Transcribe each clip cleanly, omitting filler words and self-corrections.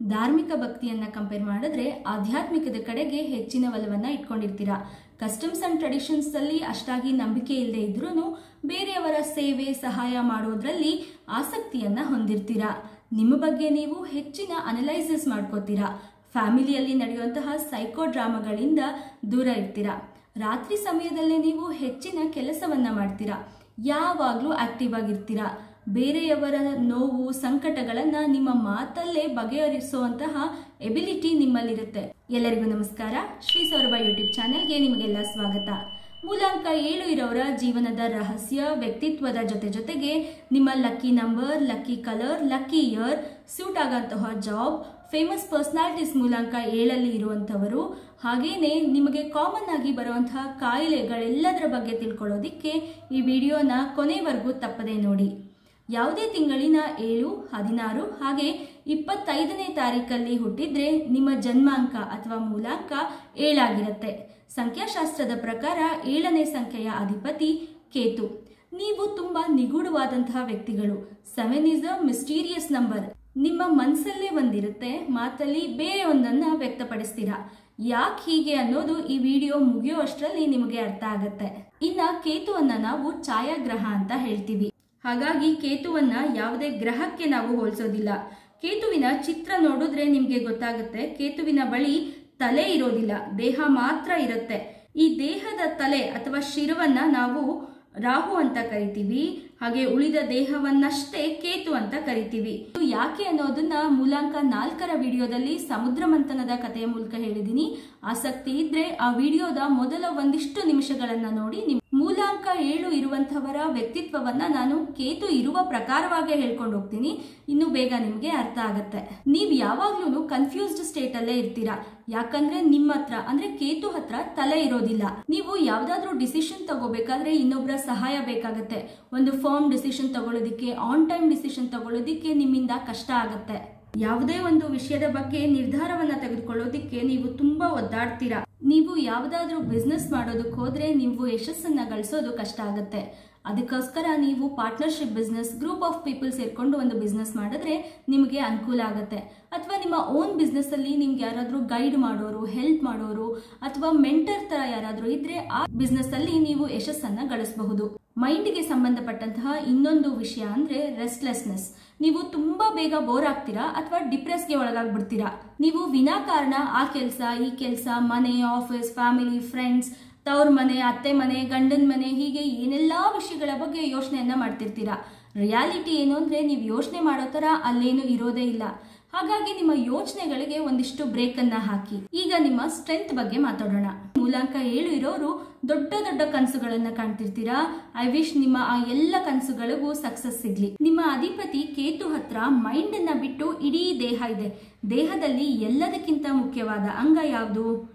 ಧಾರ್ಮಿಕ ಭಕ್ತಿಯನ್ನ ಕಂಪೇರ್ ಮಾಡಿದ್ರೆ ಆಧ್ಯಾತ್ಮಿಕದ ಕಡೆಗೆ ಹೆಚ್ಚಿನ ಒಲವನ್ನ ಇಟ್ಕೊಂಡಿರ್ತೀರಾ. ಕಸ್ಟಮ್ಸ್ ಅಂಡ್ ಟ್ರೆಡಿಷನ್ಸ್ ಅಲ್ಲಿ ಅಷ್ಟಾಗಿ ನಂಬಿಕೆ ಇಲ್ಲದೆ ಇದ್ರೂ ಬೇರೆಯವರ ಸೇವೆ ಸಹಾಯ ಮಾಡೋದ್ರಲ್ಲಿ ಆಸಕ್ತಿಯನ್ನ ಹೊಂದಿರ್ತೀರಾ. ನಿಮ್ಮ ಬಗ್ಗೆ ನೀವು ಹೆಚ್ಚಿನ ಅನಲೈಸಿಸ್ ಮಾಡ್ಕೋತೀರಾ. ಫ್ಯಾಮಿಲಿಯಲ್ಲಿ ನಡೆಯುವಂತಹ ಸೈಕೋ ಡ್ರಾಮಾಗಳಿಂದ ದೂರ ಇರ್ತೀರಾ. ರಾತ್ರಿ ಸಮಯದಲ್ಲೇ ನೀವು ಹೆಚ್ಚಿನ ಕೆಲಸವನ್ನ ಮಾಡ್ತೀರಾ. ಯಾವಾಗ್ಲೂ ಆಕ್ಟಿವ್ ಆಗಿರ್ತೀರಾ. ಬೇರೆಯವರ ನೋವು ಸಂಕಟಗಳನ್ನ ನಿಮ್ಮ ಮಾತಲ್ಲೇ ಬಗೆಹರಿಸುವಂತಹ ಎಬಿಲಿಟಿ ನಿಮ್ಮಲ್ಲಿರುತ್ತೆ. ಎಲ್ಲರಿಗೂ ನಮಸ್ಕಾರ. ಶ್ರೀ ಸೌರಭ ಯೂಟ್ಯೂಬ್ ಚಾನೆಲ್ಗೆ ನಿಮಗೆಲ್ಲ ಸ್ವಾಗತ. ಮೂಲಾಂಕ 7 ಇರೋರ ಜೀವನದ ರಹಸ್ಯ, ವ್ಯಕ್ತಿತ್ವದ ಜೊತೆಗೆ ನಿಮ್ಮ lucky number, lucky colour, lucky year, suit ಆಗಂತಹ ಜಾಬ್, ಫೇಮಸ್ ಪರ್ಸನಾಲಿಟೀಸ್ ಮೂಲಾಂಕ 7 ಇರುವಂತವರು, ಹಾಗೇನೆ ನಿಮಗೆ ಕಾಮನ್ ಆಗಿ ಬರುವಂತಹ ಕಾಯಿಲೆಗಳೆಲ್ಲದರ ಬಗ್ಗೆ ತಿಳ್ಕೊಳ್ಳೋದಿಕ್ಕೆ ಈ ವಿಡಿಯೋನ ಕೊನೆವರೆಗೂ ತಪ್ಪದೆ ನೋಡಿ. ಯಾವುದೇ ತಿಂಗಳಿನ 7, 16 ಹಾಗೆ 25ನೇ ತಾರೀಕಲ್ಲಿ ಹುಟ್ಟಿದ್ರೆ ನಿಮ್ಮ ಜನ್ಮಾಂಕ ಅಥವಾ ಮೂಲಾಂಕ 7 ಆಗಿರುತ್ತೆ. ಸಂಖ್ಯಾಶಾಸ್ತ್ರದ ಪ್ರಕಾರ 7ನೇ ಸಂಖ್ಯೆಯ ಅಧಿಪತಿ ಕೇತು. ನೀವು ತುಂಬಾ ನಿಗೂಢವಾದಂತಹ ವ್ಯಕ್ತಿಗಳು. 7 ಇಸ್ ಅ ಮಿಸ್ಟೀರಿಯಸ್ ನಂಬರ್. ನಿಮ್ಮ ಮನಸ್ಸಲ್ಲೇ ಒಂದಿರುತ್ತೆ, ಮಾತಲ್ಲಿ ಬೇರೆ ಒಂದನ್ನ ವ್ಯಕ್ತಪಡಿಸ್ತೀರಾ. ಯಾಕೆ ಹೀಗೆ ಅನ್ನೋದು ಈ ವಿಡಿಯೋ ಮುಗಿಯೋ ಅಷ್ಟರಲ್ಲಿ ನಿಮಗೆ ಅರ್ಥ ಆಗತ್ತೆ. ಇನ್ನ ಕೇತುವನ್ನ ನಾವು ಛಾಯಾಗ್ರಹ ಅಂತ ಹೇಳ್ತೀವಿ. ಹಾಗಾಗಿ ಕೇತುವನ್ನ ಯಾವುದೇ ಗ್ರಹಕ್ಕೆ ನಾವು ಹೋಲಿಸೋದಿಲ್ಲ. ಕೇತುವಿನ ಚಿತ್ರ ನೋಡಿದ್ರೆ ನಿಮ್ಗೆ ಗೊತ್ತಾಗುತ್ತೆ, ಕೇತುವಿನ ಬಳಿ ತಲೆ ಇರೋದಿಲ್ಲ, ದೇಹ ಮಾತ್ರ ಇರುತ್ತೆ. ಈ ದೇಹದ ತಲೆ ಅಥವಾ ಶಿರವನ್ನ ನಾವು ರಾಹು ಅಂತ ಕರಿತೀವಿ. ಹಾಗೆ ಉಳಿದ ದೇಹವನ್ನಷ್ಟೇ ಕೇತು ಅಂತ ಕರಿತೀವಿ. ಯಾಕೆ ಅನ್ನೋದನ್ನ ಮೂಲಾಂಕ 4ರ ವಿಡಿಯೋದಲ್ಲಿ ಸಮುದ್ರ ಮಂಥನದ ಕಥೆಯ ಮೂಲಕ ಹೇಳಿದೀನಿ. ಆಸಕ್ತಿ ಇದ್ರೆ ಆ ವಿಡಿಯೋದ ಮೊದಲ ಒಂದಿಷ್ಟು ನಿಮಿಷಗಳನ್ನ ನೋಡಿ. ಮೂಲಾಂಕ 7 ಇರುವಂತವರ ವ್ಯಕ್ತಿತ್ವವನ್ನ ನಾನು ಕೇತು ಇರುವ ಪ್ರಕಾರವಾಗಿ ಹೇಳ್ಕೊಂಡು ಹೋಗ್ತೀನಿ. ಇನ್ನು ಬೇಗ ನಿಮ್ಗೆ ಅರ್ಥ ಆಗತ್ತೆ. ನೀವ್ ಯಾವಾಗ್ಲೂ ಕನ್ಫ್ಯೂಸ್ಡ್ ಸ್ಟೇಟ್ ಅಲ್ಲೇ ಇರ್ತೀರಾ. ಯಾಕಂದ್ರೆ ನಿಮ್ಮ ಹತ್ರ ಅಂದ್ರೆ ಕೇತು ಹತ್ರ ತಲೆ ಇರೋದಿಲ್ಲ. ನೀವು ಯಾವ್ದಾದ್ರೂ ಡಿಸಿಷನ್ ತಗೋಬೇಕಾದ್ರೆ ಇನ್ನೊಬ್ಬರ ಸಹಾಯ ಬೇಕಾಗತ್ತೆ. ಒಂದು ಫರ್ಮ್ ಡಿಸಿಷನ್ ತಗೊಳ್ಳೋದಿಕ್ಕೆ, ಆನ್ ಟೈಮ್ ಡಿಸಿಷನ್ ತಗೊಳ್ಳೋದಿಕ್ಕೆ ನಿಮ್ಮಿಂದ ಕಷ್ಟ ಆಗತ್ತೆ. ಯಾವುದೇ ಒಂದು ವಿಷಯದ ಬಗ್ಗೆ ನಿರ್ಧಾರವನ್ನ ತೆಗೆದುಕೊಳ್ಳೋದಿಕ್ಕೆ ನೀವು ತುಂಬಾ ಒದ್ದಾಡ್ತೀರಾ. ನೀವು ಯಾವುದಾದ್ರೂ ಬಿಸ್ನೆಸ್ ಮಾಡೋದಕ್ಕೆ ಹೋದ್ರೆ ನೀವು ಯಶಸ್ಸನ್ನ ಗಳಿಸೋದು ಕಷ್ಟ ಆಗತ್ತೆ. ಅದಕ್ಕೋಸ್ಕರ ನೀವು partnership business, group of people ಸೇರ್ಕೊಂಡು ಒಂದು ಬಿಸ್ನೆಸ್ ಮಾಡಿದ್ರೆ ನಿಮಗೆ ಅನುಕೂಲ ಆಗತ್ತೆ. ಅಥವಾ ನಿಮ್ಮ ಓನ್ ಬಿಸ್ನೆಸ್ ಅಲ್ಲಿ ನಿಮ್ಗೆ ಯಾರಾದ್ರೂ ಗೈಡ್ ಮಾಡೋರು, ಹೆಲ್ಪ್ ಮಾಡೋರು ಅಥವಾ ಮೆಂಟರ್ ತರ ಯಾರಾದ್ರೂ ಇದ್ರೆ ಆ ಬಿಸ್ನೆಸ್ ಅಲ್ಲಿ ನೀವು ಯಶಸ್ಸನ್ನ ಗಳಿಸಬಹುದು. ಮೈಂಡ್ಗೆ ಸಂಬಂಧಪಟ್ಟಂತಹ ಇನ್ನೊಂದು ವಿಷಯ ಅಂದ್ರೆ ರೆಸ್ಟ್ಲೆಸ್ನೆಸ್. ನೀವು ತುಂಬಾ ಬೇಗ ಬೋರ್ ಆಗ್ತೀರಾ ಅಥವಾ ಡಿಪ್ರೆಸ್ಗೆ ಒಳಗಾಗ್ಬಿಡ್ತೀರಾ. ನೀವು ವಿನಾಕಾರಣ ಆ ಕೆಲಸ, ಈ ಕೆಲಸ, ಮನೆ, ಆಫೀಸ್, ಫ್ಯಾಮಿಲಿ, ಫ್ರೆಂಡ್ಸ್, ತವ್ರ ಮನೆ, ಅತ್ತೆ ಮನೆ, ಗಂಡನ ಮನೆ, ಹೀಗೆ ಏನೆಲ್ಲಾ ವಿಷಯಗಳ ಬಗ್ಗೆ ಯೋಚನೆಯನ್ನ ಮಾಡ್ತಿರ್ತೀರಾ. ರಿಯಾಲಿಟಿ ಏನು ಅಂದ್ರೆ ನೀವು ಯೋಚನೆ ಮಾಡೋ ತರ ಅಲ್ಲೇನು ಇರೋದೇ ಇಲ್ಲ. ಹಾಗಾಗಿ ನಿಮ್ಮ ಯೋಚನೆಗಳಿಗೆ ಒಂದಿಷ್ಟು ಬ್ರೇಕ್ ಅನ್ನ ಹಾಕಿ. ಈಗ ನಿಮ್ಮ ಸ್ಟ್ರೆಂತ್ ಬಗ್ಗೆ ಮಾತಾಡೋಣ. ಮೂಲಾಂಕ 7 ಇರೋರು ದೊಡ್ಡ ದೊಡ್ಡ ಕನಸುಗಳನ್ನ ಕಾಣ್ತಿರ್ತೀರಾ. ಐ ವಿಶ್ ನಿಮ್ಮ ಆ ಎಲ್ಲ ಕನಸುಗಳಿಗೂ ಸಕ್ಸಸ್ ಸಿಗ್ಲಿ. ನಿಮ್ಮ ಅಧಿಪತಿ ಕೇತು ಹತ್ರ ಮೈಂಡ್ ಅನ್ನ ಬಿಟ್ಟು ಇಡೀ ದೇಹ ಇದೆ. ದೇಹದಲ್ಲಿ ಎಲ್ಲದಕ್ಕಿಂತ ಮುಖ್ಯವಾದ ಅಂಗ ಯಾವುದು?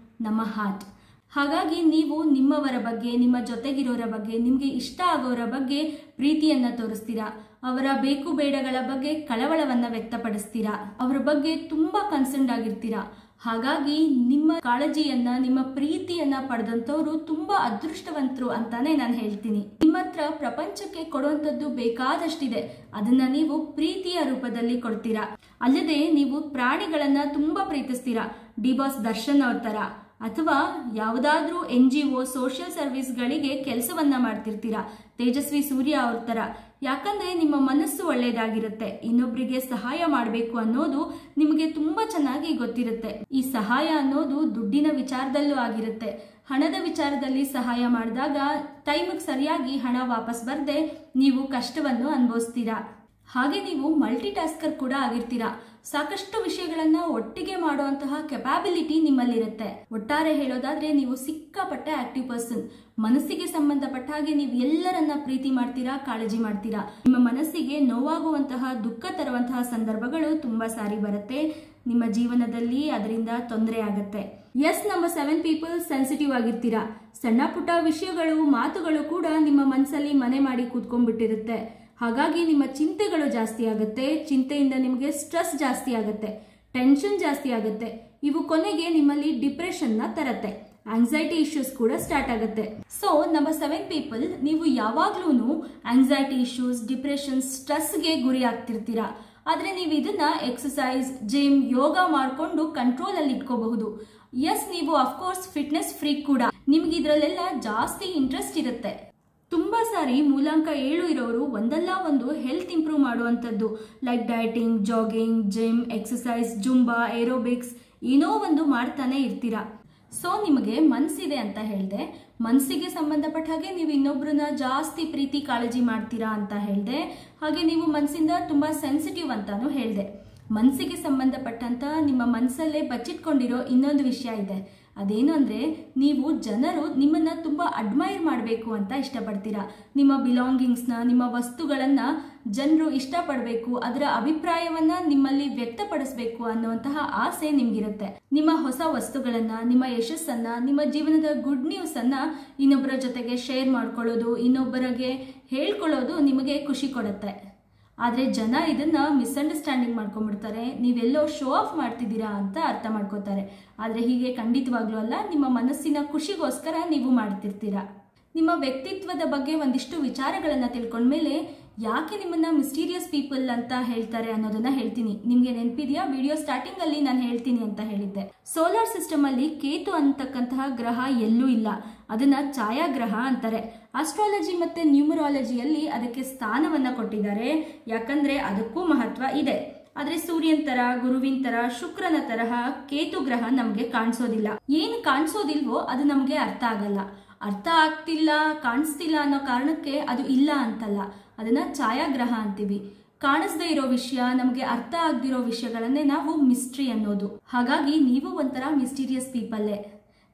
ನಮ್ಮ ಹಾರ್ಟ್. ಹಾಗಾಗಿ ನೀವು ನಿಮ್ಮವರ ಬಗ್ಗೆ, ನಿಮ್ಮ ಜೊತೆಗಿರೋರ ಬಗ್ಗೆ, ನಿಮ್ಗೆ ಇಷ್ಟ ಆಗೋರ ಬಗ್ಗೆ ಪ್ರೀತಿಯನ್ನ ತೋರಿಸ್ತೀರಾ. ಅವರ ಬೇಕು ಬೇಡಗಳ ಬಗ್ಗೆ ಕಳವಳವನ್ನ ವ್ಯಕ್ತಪಡಿಸ್ತೀರಾ. ಅವರ ಬಗ್ಗೆ ತುಂಬಾ ಕನ್ಸರ್ನ್ಡ್ ಆಗಿರ್ತೀರಾ. ಹಾಗಾಗಿ ನಿಮ್ಮ ಕಾಳಜಿಯನ್ನ, ನಿಮ್ಮ ಪ್ರೀತಿಯನ್ನ ಪಡೆದಂತವ್ರು ತುಂಬಾ ಅದೃಷ್ಟವಂತರು ಅಂತಾನೆ ನಾನು ಹೇಳ್ತೀನಿ. ನಿಮ್ಮ ಹತ್ರ ಪ್ರಪಂಚಕ್ಕೆ ಕೊಡುವಂತದ್ದು ಬೇಕಾದಷ್ಟಿದೆ. ಅದನ್ನ ನೀವು ಪ್ರೀತಿಯ ರೂಪದಲ್ಲಿ ಕೊಡ್ತೀರಾ. ಅಲ್ಲದೆ ನೀವು ಪ್ರಾಣಿಗಳನ್ನ ತುಂಬಾ ಪ್ರೀತಿಸ್ತೀರಾ. ಡಿ ಬಾಸ್ ದರ್ಶನ್ ಅವ್ರ ತರ, ಅಥವಾ ಯಾವುದಾದ್ರೂ NGO, ಸೋಷಿಯಲ್ ಸರ್ವಿಸ್ ಗಳಿಗೆ ಕೆಲಸವನ್ನ ಮಾಡ್ತಿರ್ತೀರಾ. ತೇಜಸ್ವಿ ಸೂರ್ಯ ಅವ್ರ ತರ. ಯಾಕಂದ್ರೆ ನಿಮ್ಮ ಮನಸ್ಸು ಒಳ್ಳೇದಾಗಿರುತ್ತೆ. ಇನ್ನೊಬ್ಬರಿಗೆ ಸಹಾಯ ಮಾಡಬೇಕು ಅನ್ನೋದು ನಿಮಗೆ ತುಂಬಾ ಚೆನ್ನಾಗಿ ಗೊತ್ತಿರುತ್ತೆ. ಈ ಸಹಾಯ ಅನ್ನೋದು ದುಡ್ಡಿನ ವಿಚಾರದಲ್ಲೂ ಆಗಿರುತ್ತೆ. ಹಣದ ವಿಚಾರದಲ್ಲಿ ಸಹಾಯ ಮಾಡಿದಾಗ ಟೈಮಿಗೆ ಸರಿಯಾಗಿ ಹಣ ವಾಪಸ್ ಬರ್ದೆ ನೀವು ಕಷ್ಟವನ್ನು ಅನುಭವಿಸ್ತೀರಾ. ಹಾಗೆ ನೀವು ಮಲ್ಟಿ ಟಾಸ್ಕರ್ ಕೂಡ ಆಗಿರ್ತೀರಾ. ಸಾಕಷ್ಟು ವಿಷಯಗಳನ್ನ ಒಟ್ಟಿಗೆ ಮಾಡುವಂತಹ ಕೆಪಾಬಿಲಿಟಿ ನಿಮ್ಮಲ್ಲಿರುತ್ತೆ. ಒಟ್ಟಾರೆ ಹೇಳೋದಾದ್ರೆ ನೀವು ಸಿಕ್ಕಾಪಟ್ಟೆ ಆಕ್ಟಿವ್ ಪರ್ಸನ್. ಮನಸ್ಸಿಗೆ ಸಂಬಂಧಪಟ್ಟ ಹಾಗೆ ನೀವು ಎಲ್ಲರನ್ನ ಪ್ರೀತಿ ಮಾಡ್ತೀರಾ, ಕಾಳಜಿ ಮಾಡ್ತೀರಾ. ನಿಮ್ಮ ಮನಸ್ಸಿಗೆ ನೋವಾಗುವಂತಹ, ದುಃಖ ತರುವಂತಹ ಸಂದರ್ಭಗಳು ತುಂಬಾ ಸಾರಿ ಬರುತ್ತೆ. ನಿಮ್ಮ ಜೀವನದಲ್ಲಿ ಅದರಿಂದ ತೊಂದರೆ ಆಗತ್ತೆ. ನಂಬರ್ 7 ಪೀಪಲ್ ಸೆನ್ಸಿಟಿವ್ ಆಗಿರ್ತೀರಾ. ಸಣ್ಣ ಪುಟ್ಟ ವಿಷಯಗಳು, ಮಾತುಗಳು ಕೂಡ ನಿಮ್ಮ ಮನಸ್ಸಲ್ಲಿ ಮನೆ ಮಾಡಿ ಕೂತ್ಕೊಂಡ್ಬಿಟ್ಟಿರುತ್ತೆ. ಹಾಗಾಗಿ ನಿಮ್ಮ ಚಿಂತೆಗಳು ಜಾಸ್ತಿ ಆಗುತ್ತೆ. ಚಿಂತೆಯಿಂದ ನಿಮಗೆ ಸ್ಟ್ರೆಸ್ ಜಾಸ್ತಿ ಆಗುತ್ತೆ, ಟೆನ್ಷನ್ ಜಾಸ್ತಿ ಆಗುತ್ತೆ. ಇವು ಕೊನೆಗೆ ನಿಮ್ಮಲ್ಲಿ ಡಿಪ್ರೆಷನ್ ನ ತರತ್ತೆ. ಆಂಗ್ಸೈಟಿ ಇಶ್ಯೂಸ್ ಕೂಡ ಸ್ಟಾರ್ಟ್ ಆಗುತ್ತೆ. ಸೊ ನಂಬರ್ 7 ಪೀಪಲ್, ನೀವು ಯಾವಾಗ್ಲೂ ಆಂಗ್ಸೈಟಿ ಇಶ್ಯೂಸ್, ಡಿಪ್ರೆಷನ್, ಸ್ಟ್ರೆಸ್ಗೆ ಗುರಿ ಆಗ್ತಿರ್ತೀರಾ. ಆದ್ರೆ ನೀವು ಇದನ್ನ ಎಕ್ಸಸೈಸ್, ಜಿಮ್, ಯೋಗ ಮಾಡಿಕೊಂಡು ಕಂಟ್ರೋಲ್ ಅಲ್ಲಿ ಇಟ್ಕೋಬಹುದು. ಎಸ್, ನೀವು ಅಫ್ಕೋರ್ಸ್ ಫಿಟ್ನೆಸ್ ಫ್ರೀಕ್ ಕೂಡ, ನಿಮ್ಗೆ ಇದ್ರಲ್ಲೆಲ್ಲ ಜಾಸ್ತಿ ಇಂಟ್ರೆಸ್ಟ್ ಇರುತ್ತೆ. ತುಂಬಾ ಸಾರಿ ಮೂಲಾಂಕ 7 ಇರೋರು ಒಂದಲ್ಲ ಒಂದು ಹೆಲ್ತ್ ಇಂಪ್ರೂವ್ ಮಾಡುವಂಥದ್ದು like dieting, jogging, gym, exercise, Zumba, aerobics ಏನೋ ಒಂದು ಮಾಡ್ತಾನೆ ಇರ್ತೀರಾ. ಸೊ ನಿಮಗೆ ಮನ್ಸಿದೆ ಅಂತ ಹೇಳಿದೆ, ಮನಸ್ಸಿಗೆ ಸಂಬಂಧಪಟ್ಟ ಹಾಗೆ ನೀವು ಇನ್ನೊಬ್ರನ್ನ ಜಾಸ್ತಿ ಪ್ರೀತಿ ಕಾಳಜಿ ಮಾಡ್ತೀರಾ ಅಂತ ಹೇಳಿದೆ. ಹಾಗೆ ನೀವು ಮನಸ್ಸಿಂದ ತುಂಬಾ ಸೆನ್ಸಿಟಿವ್ ಅಂತಾನು ಹೇಳಿದೆ. ಮನಸ್ಸಿಗೆ ಸಂಬಂಧಪಟ್ಟಂತ ನಿಮ್ಮ ಮನಸ್ಸಲ್ಲೇ ಬಚ್ಚಿಟ್ಕೊಂಡಿರೋ ಇನ್ನೊಂದು ವಿಷಯ ಇದೆ. ಅದೇನು ಅಂದ್ರೆ, ನೀವು ಜನರು ನಿಮ್ಮನ್ನ ತುಂಬಾ ಅಡ್ಮೈರ್ ಮಾಡಬೇಕು ಅಂತ ಇಷ್ಟಪಡ್ತೀರಾ. ನಿಮ್ಮ ಬಿಲಾಂಗಿಂಗ್ಸ್ನ, ನಿಮ್ಮ ವಸ್ತುಗಳನ್ನ ಜನರು ಇಷ್ಟಪಡಬೇಕು, ಅದರ ಅಭಿಪ್ರಾಯವನ್ನ ನಿಮ್ಮಲ್ಲಿ ವ್ಯಕ್ತಪಡಿಸಬೇಕು ಅನ್ನುವಂತಹ ಆಸೆ ನಿಮ್ಗಿರುತ್ತೆ. ನಿಮ್ಮ ಹೊಸ ವಸ್ತುಗಳನ್ನ, ನಿಮ್ಮ ಯಶಸ್ಸನ್ನ, ನಿಮ್ಮ ಜೀವನದ ಗುಡ್ ನ್ಯೂಸ್ ಅನ್ನ ಇನ್ನೊಬ್ಬರ ಜೊತೆಗೆ ಶೇರ್ ಮಾಡ್ಕೊಳ್ಳೋದು, ಇನ್ನೊಬ್ಬರಿಗೆ ಹೇಳ್ಕೊಳ್ಳೋದು ನಿಮಗೆ ಖುಷಿ ಕೊಡುತ್ತೆ. ಆದ್ರೆ ಜನ ಇದನ್ನ ಮಿಸ್ಅಂಡರ್ಸ್ಟ್ಯಾಂಡಿಂಗ್ ಮಾಡ್ಕೊಂಡ್ಬಿಡ್ತಾರೆ. ನೀವೆಲ್ಲೋ ಶೋ ಆಫ್ ಮಾಡ್ತಿದ್ದೀರಾ ಅಂತ ಅರ್ಥ ಮಾಡ್ಕೋತಾರೆ. ಆದ್ರೆ ಹೀಗೆ ಖಂಡಿತವಾಗ್ಲೂ ಅಲ್ಲ. ನಿಮ್ಮ ಮನಸ್ಸಿನ ಖುಷಿಗೋಸ್ಕರ ನೀವು ಮಾಡ್ತಿರ್ತೀರಾ. ನಿಮ್ಮ ವ್ಯಕ್ತಿತ್ವದ ಬಗ್ಗೆ ಒಂದಿಷ್ಟು ವಿಚಾರಗಳನ್ನ ತಿಳ್ಕೊಂಡ್ಮೇಲೆ ಯಾಕೆ ನಿಮ್ಮನ್ನ ಮಿಸ್ಟೀರಿಯಸ್ ಪೀಪಲ್ ಅಂತ ಹೇಳ್ತಾರೆ ಅನ್ನೋದನ್ನ ಹೇಳ್ತೀನಿ. ನಿಮ್ಗೆ ನೆನಪಿದೆಯಾ, ವಿಡಿಯೋ ಸ್ಟಾರ್ಟಿಂಗ್ ಅಲ್ಲಿ ನಾನು ಹೇಳ್ತೀನಿ ಅಂತ ಹೇಳಿದ್ದೆ. ಸೋಲಾರ್ ಸಿಸ್ಟಮ್ ಅಲ್ಲಿ ಕೇತು ಅಂತಕ್ಕಂತಹ ಗ್ರಹ ಎಲ್ಲೂ ಇಲ್ಲ. ಅದನ್ನ ಛಾಯಾಗ್ರಹ ಅಂತಾರೆ. ಆಸ್ಟ್ರಾಲಜಿ ಮತ್ತೆ ನ್ಯೂಮರಾಲಜಿಯಲ್ಲಿ ಅದಕ್ಕೆ ಸ್ಥಾನವನ್ನ ಕೊಟ್ಟಿದ್ದಾರೆ. ಯಾಕಂದ್ರೆ ಅದಕ್ಕೂ ಮಹತ್ವ ಇದೆ. ಆದ್ರೆ ಸೂರ್ಯನ ತರ, ಗುರುವಿನ ತರ, ಶುಕ್ರನ ತರಹ ಕೇತು ಗ್ರಹ ನಮ್ಗೆ ಕಾಣಿಸೋದಿಲ್ಲ. ಏನ್ ಕಾಣಿಸೋದಿಲ್ವೋ ಅದು ನಮ್ಗೆ ಅರ್ಥ ಆಗಲ್ಲ. ಅರ್ಥ ಆಗ್ತಿಲ್ಲ, ಕಾಣಿಸ್ತಿಲ್ಲ ಅನ್ನೋ ಕಾರಣಕ್ಕೆ ಅದು ಇಲ್ಲ ಅಂತಲ್ಲ. ಅದನ್ನ ಛಾಯಾಗ್ರಹ ಅಂತೀವಿ. ಕಾಣಿಸದೇ ಇರೋ ವಿಷಯ, ನಮ್ಗೆ ಅರ್ಥ ಆಗದಿರೋ ವಿಷಯಗಳನ್ನೇ ನಾವು ಮಿಸ್ಟ್ರಿ ಅನ್ನೋದು. ಹಾಗಾಗಿ ನೀವು ಒಂಥರ ಮಿಸ್ಟೀರಿಯಸ್ ಪೀಪಲ್ಲೇ.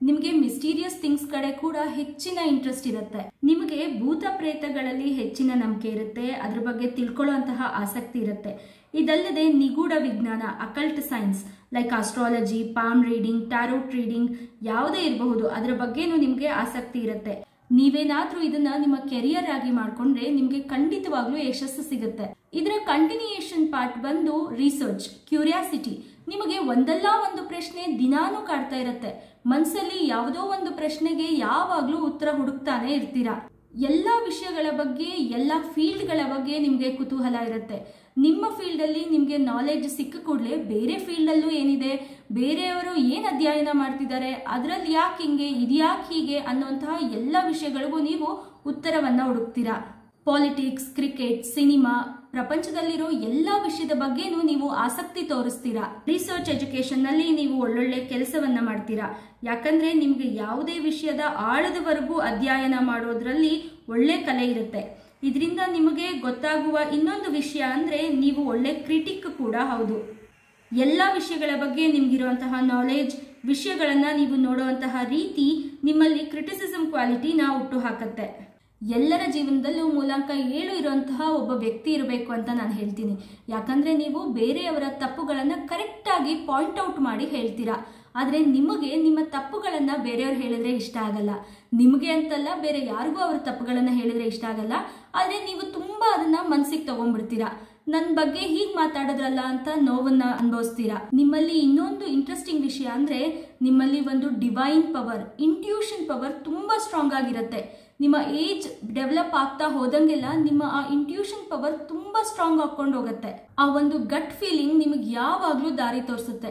ನಿಮಗೆ ಮಿಸ್ಟೀರಿಯಸ್ ಥಿಂಗ್ಸ್ ಕಡೆ ಕೂಡ ಹೆಚ್ಚಿನ ಇಂಟ್ರೆಸ್ಟ್ ಇರುತ್ತೆ. ನಿಮಗೆ ಭೂತ ಪ್ರೇತಗಳಲ್ಲಿ ಹೆಚ್ಚಿನ ನಂಬಿಕೆ ಇರುತ್ತೆ. ಅದ್ರ ಬಗ್ಗೆ ತಿಳ್ಕೊಳ್ಳುವಂತಹ ಆಸಕ್ತಿ ಇರುತ್ತೆ. ಇದಲ್ಲದೆ ನಿಗೂಢ ವಿಜ್ಞಾನ, occult science like astrology, palm reading, tarot reading ಯಾವುದೇ ಇರಬಹುದು, ಅದರ ಬಗ್ಗೆನೂ ನಿಮಗೆ ಆಸಕ್ತಿ ಇರುತ್ತೆ. ನೀವೇನಾದ್ರೂ ಇದನ್ನ ನಿಮ್ಮ ಕೆರಿಯರ್ ಆಗಿ ಮಾಡ್ಕೊಂಡ್ರೆ ನಿಮ್ಗೆ ಖಂಡಿತವಾಗ್ಲೂ ಯಶಸ್ಸು ಸಿಗುತ್ತೆ. ಇದರ ಕಂಟಿನ್ಯೂಯೇಷನ್ ಪಾರ್ಟ್ ಬಂದು ರಿಸರ್ಚ್, ಕ್ಯೂರಿಯಾಸಿಟಿ. ನಿಮಗೆ ಒಂದಲ್ಲ ಒಂದು ಪ್ರಶ್ನೆ ದಿನಾನೂ ಕಾಡ್ತಾ ಇರುತ್ತೆ. ಮನಸ್ಸಲ್ಲಿ ಯಾವುದೋ ಒಂದು ಪ್ರಶ್ನೆಗೆ ಯಾವಾಗ್ಲೂ ಉತ್ತರ ಹುಡುಕ್ತಾನೆ ಇರ್ತೀರಾ. ಎಲ್ಲಾ ವಿಷಯಗಳ ಬಗ್ಗೆ, ಎಲ್ಲಾ ಫೀಲ್ಡ್ಗಳ ಬಗ್ಗೆ ನಿಮ್ಗೆ ಕುತೂಹಲ ಇರುತ್ತೆ. ನಿಮ್ಮ ಫೀಲ್ಡ್ ಅಲ್ಲಿ ನಿಮ್ಗೆ ನಾಲೆಡ್ಜ್ ಸಿಕ್ಕ ಕೂಡಲೇ ಬೇರೆ ಫೀಲ್ಡ್ ಅಲ್ಲೂ ಏನಿದೆ, ಬೇರೆಯವರು ಏನ್ ಅಧ್ಯಯನ ಮಾಡ್ತಿದ್ದಾರೆ, ಅದ್ರಲ್ಲಿ ಯಾಕೆ ಹಿಂಗೆ, ಇದ್ಯಾಕೆ ಹೀಗೆ ಅನ್ನುವಂತಹ ಎಲ್ಲ ವಿಷಯಗಳಿಗೂ ನೀವು ಉತ್ತರವನ್ನ ಹುಡುಕ್ತೀರಾ. ಪಾಲಿಟಿಕ್ಸ್, ಕ್ರಿಕೆಟ್, ಸಿನಿಮಾ, ಪ್ರಪಂಚದಲ್ಲಿರೋ ಎಲ್ಲಾ ವಿಷಯದ ಬಗ್ಗೆನೂ ನೀವು ಆಸಕ್ತಿ ತೋರಿಸ್ತೀರಾ. ರಿಸರ್ಚ್ ಎಜುಕೇಶನ್ ನಲ್ಲಿ ನೀವು ಒಳ್ಳೊಳ್ಳೆ ಕೆಲಸವನ್ನ ಮಾಡ್ತೀರಾ. ಯಾಕಂದ್ರೆ ನಿಮ್ಗೆ ಯಾವುದೇ ವಿಷಯದ ಆಳದವರೆಗೂ ಅಧ್ಯಯನ ಮಾಡೋದ್ರಲ್ಲಿ ಒಳ್ಳೆ ಕಲೆ ಇರುತ್ತೆ. ಇದರಿಂದ ನಿಮಗೆ ಗೊತ್ತಾಗುವ ಇನ್ನೊಂದು ವಿಷಯ ಅಂದ್ರೆ ನೀವು ಒಳ್ಳೆ ಕ್ರಿಟಿಕ್ ಕೂಡ ಹೌದು. ಎಲ್ಲಾ ವಿಷಯಗಳ ಬಗ್ಗೆ ನಿಮ್ಗಿರುವಂತಹ ನಾಲೆಡ್ಜ್, ವಿಷಯಗಳನ್ನ ನೀವು ನೋಡುವಂತಹ ರೀತಿ ನಿಮ್ಮಲ್ಲಿ ಕ್ರಿಟಿಸಿಸಂ ಕ್ವಾಲಿಟಿನ ಹುಟ್ಟು ಹಾಕತ್ತೆ. ಎಲ್ಲರ ಜೀವನದಲ್ಲೂ ಮೂಲಾಂಕ 7 ಇರುವಂತಹ ಒಬ್ಬ ವ್ಯಕ್ತಿ ಇರಬೇಕು ಅಂತ ನಾನು ಹೇಳ್ತೀನಿ. ಯಾಕಂದ್ರೆ ನೀವು ಬೇರೆಯವರ ತಪ್ಪುಗಳನ್ನ ಕರೆಕ್ಟ್ ಆಗಿ ಪಾಯಿಂಟ್ ಔಟ್ ಮಾಡಿ ಹೇಳ್ತೀರಾ. ಆದ್ರೆ ನಿಮಗೆ ನಿಮ್ಮ ತಪ್ಪುಗಳನ್ನ ಬೇರೆಯವ್ರು ಹೇಳಿದ್ರೆ ಇಷ್ಟ ಆಗಲ್ಲ. ನಿಮಗೆ ಅಂತಲ್ಲ, ಬೇರೆ ಯಾರಿಗೂ ಅವ್ರ ತಪ್ಪುಗಳನ್ನ ಹೇಳಿದ್ರೆ ಇಷ್ಟ ಆಗಲ್ಲ. ಆದ್ರೆ ನೀವು ತುಂಬಾ ಅದನ್ನ ಮನ್ಸಿಗೆ ತಗೊಂಡ್ಬಿಡ್ತೀರಾ. ನನ್ನ ಬಗ್ಗೆ ಹೀಗ್ ಮಾತಾಡಿದ್ರಲ್ಲ ಅಂತ ನೋವನ್ನ ಅನುಭವಿಸ್ತೀರಾ. ನಿಮ್ಮಲ್ಲಿ ಇನ್ನೊಂದು ಇಂಟ್ರೆಸ್ಟಿಂಗ್ ವಿಷಯ ಅಂದ್ರೆ ನಿಮ್ಮಲ್ಲಿ ಒಂದು ಡಿವೈನ್ ಪವರ್, ಇಂಟ್ಯೂಷನ್ ಪವರ್ ತುಂಬಾ ಸ್ಟ್ರಾಂಗ್ ಆಗಿರುತ್ತೆ. ನಿಮ್ಮ ಏಜ್ ಡೆವಲಪ್ ಆಗ್ತಾ ಹೋದಂಗೆಲ್ಲ ನಿಮ್ಮ ಆ ಇಂಟ್ಯೂಷನ್ ಪವರ್ ತುಂಬಾ ಸ್ಟ್ರಾಂಗ್ ಹಾಕೊಂಡು ಹೋಗುತ್ತೆ. ಆ ಒಂದು ಗಟ್ ಫೀಲಿಂಗ್ ನಿಮಗೆ ಯಾವಾಗ್ಲೂ ದಾರಿ ತೋರಿಸುತ್ತೆ.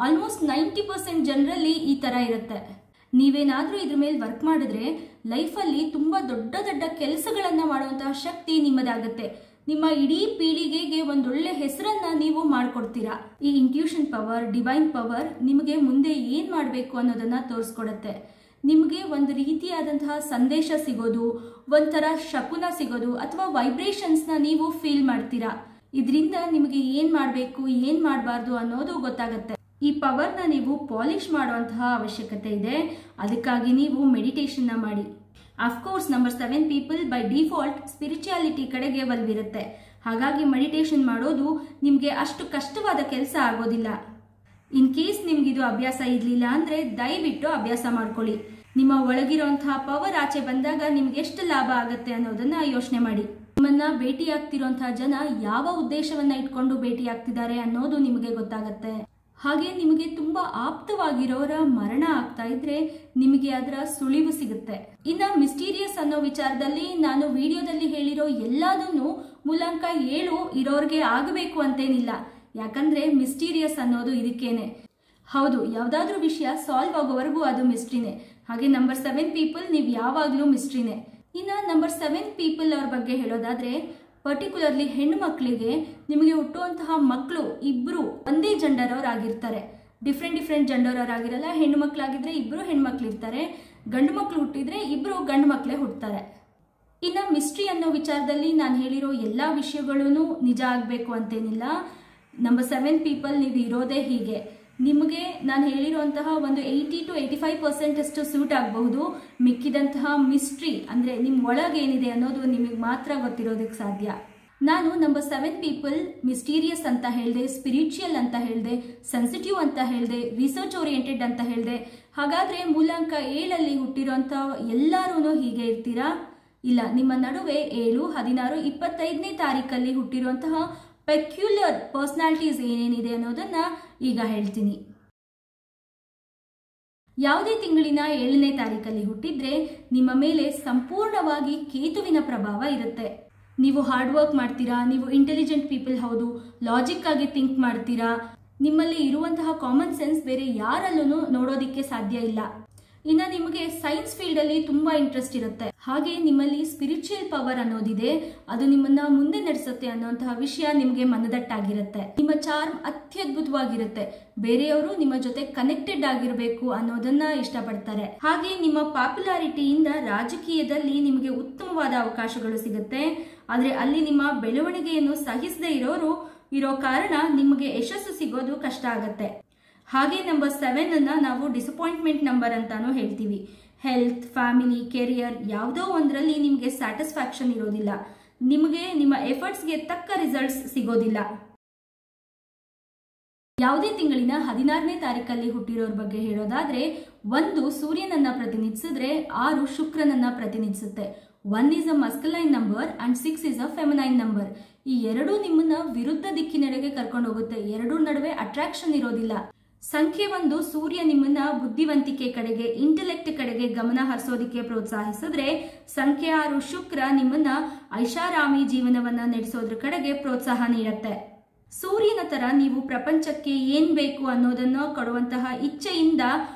ಆಲ್ಮೋಸ್ಟ್ 90% ಜನರಲ್ಲಿ ಈ ತರ ಇರುತ್ತೆ. ನೀವೇನಾದ್ರೂ ಇದ್ರ ಮೇಲೆ ವರ್ಕ್ ಮಾಡಿದ್ರೆ ಲೈಫಲ್ಲಿ ತುಂಬಾ ದೊಡ್ಡ ದೊಡ್ಡ ಕೆಲಸಗಳನ್ನ ಮಾಡುವಂತಹ ಶಕ್ತಿ ನಿಮ್ಮದಾಗುತ್ತೆ. ನಿಮ್ಮ ಇಡೀ ಪೀಳಿಗೆಗೆ ಒಂದೊಳ್ಳೆ ಹೆಸರನ್ನ ನೀವು ಮಾಡ್ಕೊಡ್ತೀರಾ. ಈ ಇಂಟ್ಯೂಷನ್ ಪವರ್, ಡಿವೈನ್ ಪವರ್ ನಿಮಗೆ ಮುಂದೆ ಏನ್ ಮಾಡಬೇಕು ಅನ್ನೋದನ್ನ ತೋರಿಸ್ಕೊಡತ್ತೆ. ನಿಮಗೆ ಒಂದು ರೀತಿಯಾದಂತಹ ಸಂದೇಶ ಸಿಗೋದು, ಒಂಥರ ಶಕುನ ಸಿಗೋದು, ಅಥವಾ ವೈಬ್ರೇಷನ್ಸ್ನ ನೀವು ಫೀಲ್ ಮಾಡ್ತೀರಾ. ಇದರಿಂದ ನಿಮಗೆ ಏನ್ ಮಾಡಬೇಕು, ಏನ್ ಮಾಡಬಾರ್ದು ಅನ್ನೋದು ಗೊತ್ತಾಗತ್ತೆ. ಈ ಪವರ್ನ ನೀವು ಪಾಲಿಶ್ ಮಾಡುವಂತಹ ಅವಶ್ಯಕತೆ ಇದೆ. ಅದಕ್ಕಾಗಿ ನೀವು ಮೆಡಿಟೇಷನ್ ಮಾಡಿ. Of course number 7 people by default spirituality ಕಡೆಗೆ ಒಲವಿರುತ್ತೆ. ಹಾಗಾಗಿ ಮೆಡಿಟೇಷನ್ ಮಾಡೋದು ನಿಮಗೆ ಅಷ್ಟು ಕಷ್ಟವಾದ ಕೆಲಸ ಆಗೋದಿಲ್ಲ. ಇನ್ ಕೇಸ್ ನಿಮ್ಗಿದು ಅಭ್ಯಾಸ ಇರಲಿಲ್ಲ ಅಂದ್ರೆ ದಯವಿಟ್ಟು ಅಭ್ಯಾಸ ಮಾಡ್ಕೊಳ್ಳಿ. ನಿಮ್ಮ ಒಳಗಿರುವಂತಹ ಪವರ್ ಆಚೆ ಬಂದಾಗ ನಿಮ್ಗೆ ಎಷ್ಟು ಲಾಭ ಆಗತ್ತೆ ಅನ್ನೋದನ್ನ ಯೋಚನೆ ಮಾಡಿ. ನಿಮ್ಮನ್ನ ಭೇಟಿಯಾಗ್ತಿರುವಂತಹ ಜನ ಯಾವ ಉದ್ದೇಶವನ್ನ ಇಟ್ಕೊಂಡು ಭೇಟಿಯಾಗ್ತಿದ್ದಾರೆ ಅನ್ನೋದು ನಿಮಗೆ ಗೊತ್ತಾಗತ್ತೆ. ಹಾಗೆ ನಿಮಗೆ ತುಂಬಾ ಆಪ್ತವಾಗಿರೋರ ಮರಣ ಆಗ್ತಾ ಇದ್ರೆ ನಿಮಗೆ ಅದರ ಸುಳಿವು ಸಿಗುತ್ತೆ. ಇನ್ನ ಮಿಸ್ಟೀರಿಯಸ್ ಅನ್ನೋ ವಿಚಾರದಲ್ಲಿ ನಾನು ವಿಡಿಯೋದಲ್ಲಿ ಹೇಳಿರೋ ಎಲ್ಲದನ್ನು ಮೂಲಾಂಕ 7 ಇರೋರ್ಗೆ ಆಗಬೇಕು ಅಂತೇನಿಲ್ಲ. ಯಾಕಂದ್ರೆ ಮಿಸ್ಟೀರಿಯಸ್ ಅನ್ನೋದು ಇದಕ್ಕೇನೆ. ಹೌದು, ಯಾವ್ದಾದ್ರೂ ವಿಷಯ ಸಾಲ್ವ್ ಆಗೋವರೆಗೂ ಅದು ಮಿಸ್ಟ್ರಿನೇ. ಹಾಗೆ ನಂಬರ್ 7 ಪೀಪಲ್ ನೀವು ಯಾವಾಗ್ಲೂ ಮಿಸ್ಟ್ರಿನೇ. ಇನ್ನ ನಂಬರ್ 7 ಪೀಪಲ್ ಅವ್ರ ಬಗ್ಗೆ ಹೇಳೋದಾದ್ರೆ, ಪರ್ಟಿಕ್ಯುಲರ್ಲಿ ಹೆಣ್ಣು ಮಕ್ಕಳಿಗೆ ನಿಮಗೆ ಹುಟ್ಟುವಂತಹ ಮಕ್ಕಳು ಇಬ್ರು ಒಂದೇ ಜೆಂಡರ್ ಅವರಾಗಿರ್ತಾರೆ. ಡಿಫ್ರೆಂಟ್ ಜೆಂಡರ್ ಅವರಾಗಿರಲ್ಲ. ಹೆಣ್ಣು ಮಕ್ಕಳಾಗಿದ್ರೆ ಇಬ್ರು ಹೆಣ್ಮಕ್ಳು ಇರ್ತಾರೆ, ಗಂಡು ಮಕ್ಕಳು ಹುಟ್ಟಿದ್ರೆ ಇಬ್ರು ಗಂಡು ಮಕ್ಕಳೇ ಹುಟ್ಟುತ್ತಾರೆ. ಇನ್ನು ಮಿಸ್ಟ್ರಿ ಅನ್ನೋ ವಿಚಾರದಲ್ಲಿ ನಾನು ಹೇಳಿರೋ ಎಲ್ಲ ವಿಷಯಗಳೂ ನಿಜ ಆಗಬೇಕು ಅಂತೇನಿಲ್ಲ. ನಂಬರ್ 7 ಪೀಪಲ್ ನೀವು ಇರೋದೇ ಹೀಗೆ. ನಿಮಗೆ ನಾನು ಹೇಳಿರುವಂತಹ ಒಂದು 80 to 85% ಅಷ್ಟು ಸೂಟ್ ಆಗಬಹುದು. ಮಿಕ್ಕಿದಂತಹ ಮಿಸ್ಟ್ರಿ ಅಂದರೆ ನಿಮ್ಮ ಒಳಗೇನಿದೆ ಅನ್ನೋದು ನಿಮಗೆ ಮಾತ್ರ ಗೊತ್ತಿರೋದಕ್ಕೆ ಸಾಧ್ಯ. ನಾನು ನಂಬರ್ 7 ಪೀಪಲ್ ಮಿಸ್ಟೀರಿಯಸ್ ಅಂತ ಹೇಳಿದೆ, ಸ್ಪಿರಿಚುವಲ್ ಅಂತ ಹೇಳಿದೆ, ಸೆನ್ಸಿಟಿವ್ ಅಂತ ಹೇಳಿದೆ, ರಿಸರ್ಚ್ ಓರಿಯೆಂಟೆಡ್ ಅಂತ ಹೇಳಿದೆ. ಹಾಗಾದರೆ ಮೂಲಾಂಕ 7 ಹುಟ್ಟಿರೋಂಥ ಎಲ್ಲರೂ ಹೀಗೆ ಇರ್ತೀರಾ? ಇಲ್ಲ, ನಿಮ್ಮ ನಡುವೆ 7, 16, 25ನೇ ತಾರೀಕಲ್ಲಿ ಹುಟ್ಟಿರುವಂತಹ ಪೆಕ್ಯುಲರ್ ಪರ್ಸನಾಲಿಟೀಸ್ ಏನೇನಿದೆ ಅನ್ನೋದನ್ನ ಈಗ ಹೇಳ್ತೀನಿ. ಯಾವುದೇ ತಿಂಗಳಿನ 7ನೇ ತಾರೀಕಲ್ಲಿ ಹುಟ್ಟಿದ್ರೆ ನಿಮ್ಮ ಮೇಲೆ ಸಂಪೂರ್ಣವಾಗಿ ಕೇತುವಿನ ಪ್ರಭಾವ ಇರುತ್ತೆ. ನೀವು ಹಾರ್ಡ್ ವರ್ಕ್ ಮಾಡ್ತೀರಾ, ನೀವು ಇಂಟೆಲಿಜೆಂಟ್ ಪೀಪಲ್ ಹೌದು, ಲಾಜಿಕ್ ಆಗಿ ಥಿಂಕ್ ಮಾಡ್ತೀರಾ. ನಿಮ್ಮಲ್ಲಿ ಇರುವಂತಹ ಕಾಮನ್ ಸೆನ್ಸ್ ಬೇರೆ ಯಾರಲ್ಲೂ ನೋಡೋದಿಕ್ಕೆ ಸಾಧ್ಯ ಇಲ್ಲ. ಇನ್ನು ನಿಮಗೆ ಸೈನ್ಸ್ ಫೀಲ್ಡ್ ಅಲ್ಲಿ ತುಂಬಾ ಇಂಟ್ರೆಸ್ಟ್ ಇರುತ್ತೆ. ಹಾಗೆ ನಿಮ್ಮಲ್ಲಿ ಸ್ಪಿರಿಚುವಲ್ ಪವರ್ ಅನ್ನೋದಿದೆ, ಅದು ನಿಮ್ಮನ್ನ ಮುಂದೆ ನಡೆಸುತ್ತೆ ಅನ್ನೋಂತಹ ವಿಷಯ ನಿಮಗೆ ಮನದಟ್ಟಾಗಿರುತ್ತೆ. ನಿಮ್ಮ ಚಾರ್ಮ್ ಅತ್ಯದ್ಭುತವಾಗಿರುತ್ತೆ. ಬೇರೆಯವರು ನಿಮ್ಮ ಜೊತೆ ಕನೆಕ್ಟೆಡ್ ಆಗಿರಬೇಕು ಅನ್ನೋದನ್ನ ಇಷ್ಟಪಡ್ತಾರೆ. ಹಾಗೆ ನಿಮ್ಮ ಪಾಪ್ಯುಲಾರಿಟಿಯಿಂದ ರಾಜಕೀಯದಲ್ಲಿ ನಿಮಗೆ ಉತ್ತಮವಾದ ಅವಕಾಶಗಳು ಸಿಗುತ್ತೆ. ಆದ್ರೆ ಅಲ್ಲಿ ನಿಮ್ಮ ಬೆಳವಣಿಗೆಯನ್ನು ಸಹಿಸದೇ ಇರೋ ಕಾರಣ ನಿಮಗೆ ಯಶಸ್ಸು ಸಿಗೋದು ಕಷ್ಟ ಆಗತ್ತೆ. ಹಾಗೆ ನಂಬರ್ 7 ಅನ್ನ ನಾವು ಡಿಸಪಾಯಿಂಟ್ಮೆಂಟ್ ನಂಬರ್ ಅಂತಾನು ಹೇಳ್ತೀವಿ. ಹೆಲ್ತ್, ಫ್ಯಾಮಿಲಿ, ಕೆರಿಯರ್ ಯಾವುದೋ ಒಂದರಲ್ಲಿ ನಿಮಗೆ ಸ್ಯಾಟಿಸ್ಫ್ಯಾಕ್ಷನ್ ಇರೋದಿಲ್ಲ. ನಿಮಗೆ ನಿಮ್ಮ ಎಫರ್ಟ್ಸ್ಗೆ ತಕ್ಕ ರಿಸಲ್ಟ್ಸ್ ಸಿಗೋದಿಲ್ಲ. ಯಾವುದೇ ತಿಂಗಳಿನ 16ನೇ ತಾರೀಕಲ್ಲಿ ಹುಟ್ಟಿರೋರ ಬಗ್ಗೆ ಹೇಳೋದಾದ್ರೆ, 1 ಸೂರ್ಯನನ್ನ ಪ್ರತಿನಿಧಿಸಿದ್ರೆ 6 ಶುಕ್ರನನ್ನ ಪ್ರತಿನಿಧಿಸುತ್ತೆ. 1 is a masculine number and 6 is a feminine number. ಈ ಎರಡೂ ನಿಮ್ಮನ್ನ ವಿರುದ್ಧ ದಿಕ್ಕಿನೆಡೆಗೆ ಕರ್ಕೊಂಡು ಹೋಗುತ್ತೆ. ಎರಡೂ ನಡುವೆ ಅಟ್ರಾಕ್ಷನ್ ಇರೋದಿಲ್ಲ. ಸಂಖ್ಯೆ 1 ಸೂರ್ಯ ನಿಮ್ಮನ್ನ ಬುದ್ಧಿವಂತಿಕೆ ಕಡೆಗೆ, ಇಂಟೆಲೆಕ್ಟ್ ಕಡೆಗೆ ಗಮನ ಹರಿಸೋದಿಕ್ಕೆ ಪ್ರೋತ್ಸಾಹಿಸಿದ್ರೆ, ಸಂಖ್ಯೆ 6 ಶುಕ್ರ ನಿಮ್ಮನ್ನ ಐಷಾರಾಮಿ ಜೀವನವನ್ನ ನಡೆಸೋದ್ರ ಕಡೆಗೆ ಪ್ರೋತ್ಸಾಹ ನೀಡುತ್ತೆ. ಸೂರ್ಯನ ತರ ನೀವು ಪ್ರಪಂಚಕ್ಕೆ ಏನ್ ಬೇಕು ಅನ್ನೋದನ್ನ ಕೊಡುವಂತಹ ಇಚ್ಛೆಯಿಂದ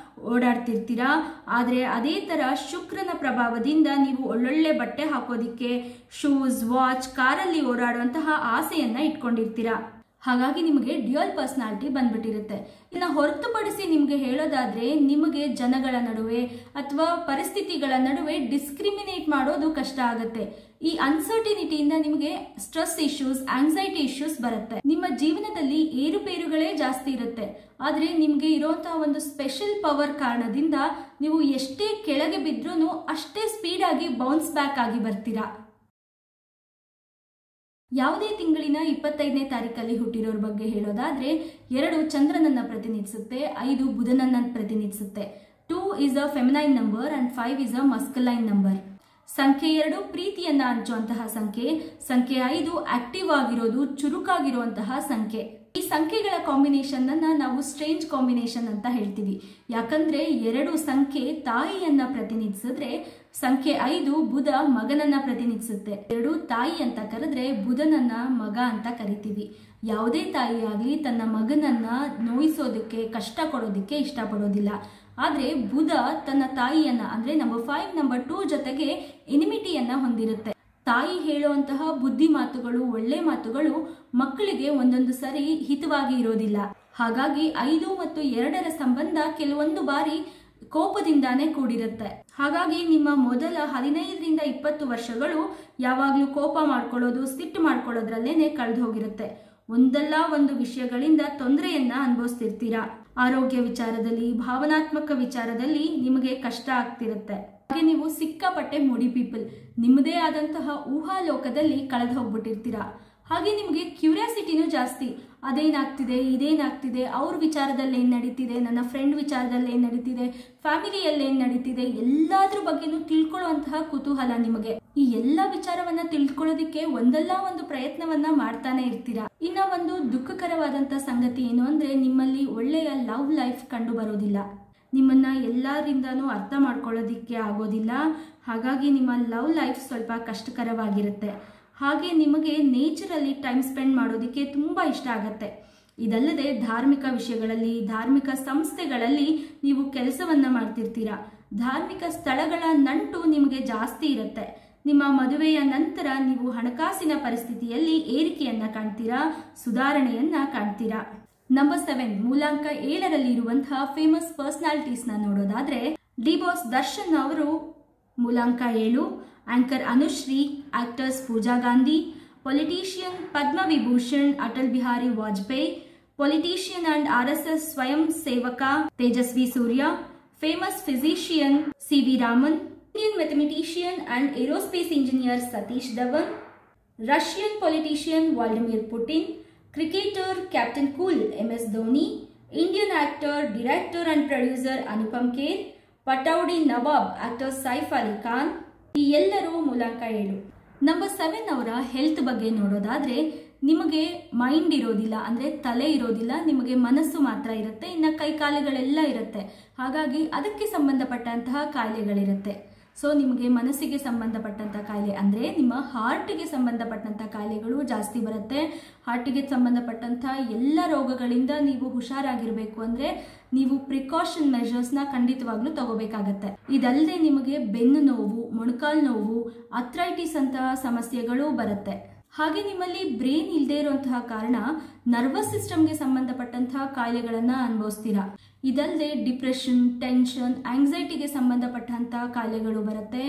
ಓಡಾಡ್ತಿರ್ತೀರಾ. ಆದ್ರೆ ಅದೇ ತರ ಶುಕ್ರನ ಪ್ರಭಾವದಿಂದ ನೀವು ಒಳ್ಳೊಳ್ಳೆ ಬಟ್ಟೆ ಹಾಕೋದಿಕ್ಕೆ, ಶೂಸ್, ವಾಚ್, ಕಾರಲ್ಲಿ ಓಡಾಡುವಂತಹ ಆಸೆಯನ್ನ ಇಟ್ಕೊಂಡಿರ್ತೀರಾ. ಹಾಗಾಗಿ ನಿಮಗೆ ಡ್ಯುಯಲ್ ಪರ್ಸನಾಲಿಟಿ ಬಂದ್ಬಿಟ್ಟಿರುತ್ತೆ. ಇನ್ನು ಹೊರತುಪಡಿಸಿ ನಿಮಗೆ ಹೇಳೋದಾದ್ರೆ, ನಿಮಗೆ ಜನಗಳ ನಡುವೆ ಅಥವಾ ಪರಿಸ್ಥಿತಿಗಳ ನಡುವೆ ಡಿಸ್ಕ್ರಿಮಿನೇಟ್ ಮಾಡೋದು ಕಷ್ಟ ಆಗುತ್ತೆ. ಈ ಅನ್ಸರ್ಟಿನಿಟಿಯಿಂದ ನಿಮಗೆ ಸ್ಟ್ರೆಸ್ ಇಶ್ಯೂಸ್, ಆಂಗ್ಸೈಟಿ ಇಶ್ಯೂಸ್ ಬರುತ್ತೆ. ನಿಮ್ಮ ಜೀವನದಲ್ಲಿ ಏರುಪೇರುಗಳೇ ಜಾಸ್ತಿ ಇರುತ್ತೆ. ಆದ್ರೆ ನಿಮ್ಗೆ ಇರುವಂತಹ ಒಂದು ಸ್ಪೆಷಲ್ ಪವರ್ ಕಾರಣದಿಂದ ನೀವು ಎಷ್ಟೇ ಕೆಳಗೆ ಬಿದ್ರೂ ಅಷ್ಟೇ ಸ್ಪೀಡ್ ಆಗಿ ಬೌನ್ಸ್ ಬ್ಯಾಕ್ ಆಗಿ ಬರ್ತೀರಾ. ಯಾವುದೇ ತಿಂಗಳಿನ 25ನೇ ತಾರೀಕಲ್ಲಿ ಹುಟ್ಟಿರೋರ ಬಗ್ಗೆ ಹೇಳೋದಾದ್ರೆ, 2 ಚಂದ್ರನನ್ನ ಪ್ರತಿನಿಧಿಸುತ್ತೆ, 5 ಬುಧನನ್ನ ಪ್ರತಿನಿಧಿಸುತ್ತೆ. 2 is a feminine number and 5 is a masculine number. ಸಂಖ್ಯೆ 2 ಪ್ರೀತಿಯನ್ನ ಹಂಚುವಂತಹ ಸಂಖ್ಯೆ. ಸಂಖ್ಯೆ 5 ಆಕ್ಟಿವ್ ಆಗಿರೋದು, ಚುರುಕಾಗಿರುವಂತಹ ಸಂಖ್ಯೆ. ಈ ಸಂಖ್ಯೆಗಳ ಕಾಂಬಿನೇಷನ್ ಅನ್ನ ನಾವು ಸ್ಟ್ರೇಂಜ್ ಕಾಂಬಿನೇಷನ್ ಅಂತ ಹೇಳ್ತೀವಿ. ಯಾಕಂದ್ರೆ 2 ಸಂಖ್ಯೆ ತಾಯಿಯನ್ನ ಪ್ರತಿನಿಧಿಸಿದ್ರೆ, ಸಂಖ್ಯೆ 5 ಬುಧ ಮಗನನ್ನ ಪ್ರತಿನಿಧಿಸುತ್ತೆ. 2 ತಾಯಿ ಅಂತ ಕರೆದ್ರೆ ಬುಧನನ್ನ ಮಗ ಅಂತ ಕರಿತೀವಿ. ಯಾವುದೇ ತಾಯಿ ಆಗ್ಲಿ ತನ್ನ ಮಗನನ್ನ ನೋಯಿಸೋದಕ್ಕೆ, ಕಷ್ಟ ಕೊಡೋದಕ್ಕೆ ಇಷ್ಟಪಡೋದಿಲ್ಲ. ಆದ್ರೆ ಬುಧ ತನ್ನ ತಾಯಿಯನ್ನ ಅಂದ್ರೆ ನಂಬರ್ 5, ನಂಬರ್ 2 ಜೊತೆಗೆ ಎನಿಮಿಟಿಯನ್ನ ಹೊಂದಿರುತ್ತೆ. ತಾಯಿ ಹೇಳುವಂತಹ ಬುದ್ಧಿ ಮಾತುಗಳು, ಒಳ್ಳೆ ಮಾತುಗಳು ಮಕ್ಕಳಿಗೆ ಒಂದೊಂದು ಸರಿ ಹಿತವಾಗಿ ಇರೋದಿಲ್ಲ. ಹಾಗಾಗಿ 5 ಮತ್ತು 2ರ ಸಂಬಂಧ ಕೆಲವೊಂದು ಬಾರಿ ಕೋಪದಿಂದಾನೇ ಕೂಡಿರುತ್ತೆ. ಹಾಗಾಗಿ ನಿಮ್ಮ ಮೊದಲ 15ರಿಂದ 20 ವರ್ಷಗಳು ಯಾವಾಗ್ಲೂ ಕೋಪ ಮಾಡ್ಕೊಳ್ಳೋದು, ಸಿಟ್ಟು ಮಾಡ್ಕೊಳ್ಳೋದ್ರಲ್ಲೇನೆ ಕಳೆದು ಹೋಗಿರುತ್ತೆ. ಒಂದಲ್ಲ ಒಂದು ವಿಷಯಗಳಿಂದ ತೊಂದರೆಯನ್ನ ಅನುಭವಿಸ್ತಿರ್ತೀರಾ. ಆರೋಗ್ಯ ವಿಚಾರದಲ್ಲಿ, ಭಾವನಾತ್ಮಕ ವಿಚಾರದಲ್ಲಿ ನಿಮಗೆ ಕಷ್ಟ ಆಗ್ತಿರುತ್ತೆ. ಹಾಗೆ ನೀವು ಸಿಕ್ಕಾಪಟ್ಟೆ ಮೂಡಿ ಪೀಪಲ್, ನಿಮ್ಮದೇ ಆದಂತಹ ಊಹಾಲೋಕದಲ್ಲಿ ಕಳೆದು ಹೋಗ್ಬಿಟ್ಟಿರ್ತೀರಾ. ಹಾಗೆ ನಿಮಗೆ ಕ್ಯೂರಿಯಾಸಿಟಿನೂ ಜಾಸ್ತಿ. ಅದೇನಾಗ್ತಿದೆ, ಇದೇನಾಗ್ತಿದೆ, ಅವ್ರ ವಿಚಾರದಲ್ಲಿ ಏನು ನಡೀತಿದೆ, ನನ್ನ ಫ್ರೆಂಡ್ ವಿಚಾರದಲ್ಲಿ ಏನು ನಡೀತಿದೆ, ಫ್ಯಾಮಿಲಿಯಲ್ಲಿ ಏನು ನಡೀತಿದೆ, ಎಲ್ಲಾದ್ರ ಬಗ್ಗೆನೂ ತಿಳ್ಕೊಳ್ಳುವಂತಹ ಕುತೂಹಲ ನಿಮಗೆ. ಈ ಎಲ್ಲ ವಿಚಾರವನ್ನ ತಿಳ್ಕೊಳ್ಳೋದಿಕ್ಕೆ ಒಂದಲ್ಲ ಒಂದು ಪ್ರಯತ್ನವನ್ನ ಮಾಡ್ತಾನೆ ಇರ್ತೀರಾ. ಇನ್ನ ಒಂದು ದುಃಖಕರವಾದಂತ ಸಂಗತಿ ಏನು ಅಂದ್ರೆ ನಿಮ್ಮಲ್ಲಿ ಒಳ್ಳೆಯ ಲವ್ ಲೈಫ್ ಕಂಡು ಬರೋದಿಲ್ಲ. ನಿಮ್ಮನ್ನ ಎಲ್ಲರಿಂದನೂ ಅರ್ಥ ಮಾಡ್ಕೊಳ್ಳೋದಿಕ್ಕೆ ಆಗೋದಿಲ್ಲ. ಹಾಗಾಗಿ ನಿಮ್ಮ ಲವ್ ಲೈಫ್ ಸ್ವಲ್ಪ ಕಷ್ಟಕರವಾಗಿರುತ್ತೆ. ಹಾಗೆ ನಿಮಗೆ ನೇಚರಲ್ಲಿ ಟೈಮ್ ಸ್ಪೆಂಡ್ ಮಾಡೋದಿಕ್ಕೆ ತುಂಬಾ ಇಷ್ಟ ಆಗತ್ತೆ. ಇದಲ್ಲದೆ ಧಾರ್ಮಿಕ ವಿಷಯಗಳಲ್ಲಿ, ಧಾರ್ಮಿಕ ಸಂಸ್ಥೆಗಳಲ್ಲಿ ನೀವು ಕೆಲಸವನ್ನ ಮಾಡ್ತಿರ್ತೀರಾ. ಧಾರ್ಮಿಕ ಸ್ಥಳಗಳ ನಂಟು ನಿಮಗೆ ಜಾಸ್ತಿ ಇರುತ್ತೆ. ನಿಮ್ಮ ಮದುವೆಯ ನಂತರ ನೀವು ಹಣಕಾಸಿನ ಪರಿಸ್ಥಿತಿಯಲ್ಲಿ ಏರಿಕೆಯನ್ನ ಕಾಣ್ತೀರಾ, ಸುಧಾರಣೆಯನ್ನ ಕಾಣ್ತೀರಾ. ನಂಬರ್ 7 ಮೂಲಾಂಕ 7ರಲ್ಲಿ ಇರುವಂತಹ ಫೇಮಸ್ ಪರ್ಸನಾಲಿಟೀಸ್ ನ ನೋಡೋದಾದ್ರೆ ಡಿ ಬಾಸ್ ದರ್ಶನ್ ಅವರು ಮೂಲಾಂಕ 7, anchor Anushree, actors Pooja Gandhi, politician Padma Vibhushan Atal Bihari Vajpayee, politician and RSS ಸ್ವಯಂ ಸೇವಕ Tejasvi Surya, famous physician CV Raman, Indian mathematician and aerospace engineer Satish Dhawan, Russian politician Vladimir Putin, cricketer Captain Cool MS Dhoni, Indian actor, director and producer Anupam Kher, Pataudi Nawab actor Saif Ali Khan. ಈ ಎಲ್ಲರೂ ಮೂಲಾಂಕ 7. Number 7 ಅವರ health ಬಗ್ಗೆ ನೋಡೋದಾದ್ರೆ ನಿಮಗೆ mind ಇರೋದಿಲ್ಲ, ಅಂದ್ರೆ ತಲೆ ಇರೋದಿಲ್ಲ, ನಿಮಗೆ ಮನಸ್ಸು ಮಾತ್ರ ಇರುತ್ತೆ. ಇನ್ನು ಕೈಕಾಲುಗಳೆಲ್ಲ ಇರುತ್ತೆ. ಹಾಗಾಗಿ ಅದಕ್ಕೆ ಸಂಬಂಧಪಟ್ಟಂತಹ ಕಾಯಿಲೆಗಳಿರುತ್ತೆ. ಸೊ ನಿಮಗೆ ಮನಸ್ಸಿಗೆ ಸಂಬಂಧಪಟ್ಟಂತಹ ಕಾಯಿಲೆ ಅಂದ್ರೆ ನಿಮ್ಮ ಹಾರ್ಟ್ಗೆ ಸಂಬಂಧಪಟ್ಟಂತಹ ಕಾಯಿಲೆಗಳು ಜಾಸ್ತಿ ಬರುತ್ತೆ. ಹಾರ್ಟ್ಗೆ ಸಂಬಂಧಪಟ್ಟಂತಹ ಎಲ್ಲ ರೋಗಗಳಿಂದ ನೀವು ಹುಷಾರಾಗಿರ್ಬೇಕು ಅಂದ್ರೆ ನೀವು ಪ್ರಿಕಾಷನ್ ಮೆಷರ್ಸ್ನ ಖಂಡಿತವಾಗ್ಲೂ ತಗೋಬೇಕಾಗತ್ತೆ. ಇದಲ್ಲದೆ ನಿಮಗೆ ಬೆನ್ನು ನೋವು, ಮೊಣಕಾಲು ನೋವು, ಅರ್ಥ್ರೈಟಿಸ್ ಅಂತಹ ಸಮಸ್ಯೆಗಳು ಬರುತ್ತೆ. ಹಾಗೆ ನಿಮ್ಮಲ್ಲಿ ಬ್ರೈನ್ ಇಲ್ಲದೆ ಇರುವಂತಹ ಕಾರಣ ನರ್ವಸ್ ಸಿಸ್ಟಮ್ಗೆ ಸಂಬಂಧಪಟ್ಟಂತಹ ಕಾಯಿಲೆಗಳನ್ನ ಅನುಭವಿಸ್ತೀರಾ. ಇದಲ್ಲದೆ ಡಿಪ್ರೆಷನ್, ಟೆನ್ಷನ್, ಆಂಗ್ಸೈಟಿಗೆ ಸಂಬಂಧಪಟ್ಟಂತಹ ಕಾಯಿಲೆಗಳು ಬರುತ್ತೆ.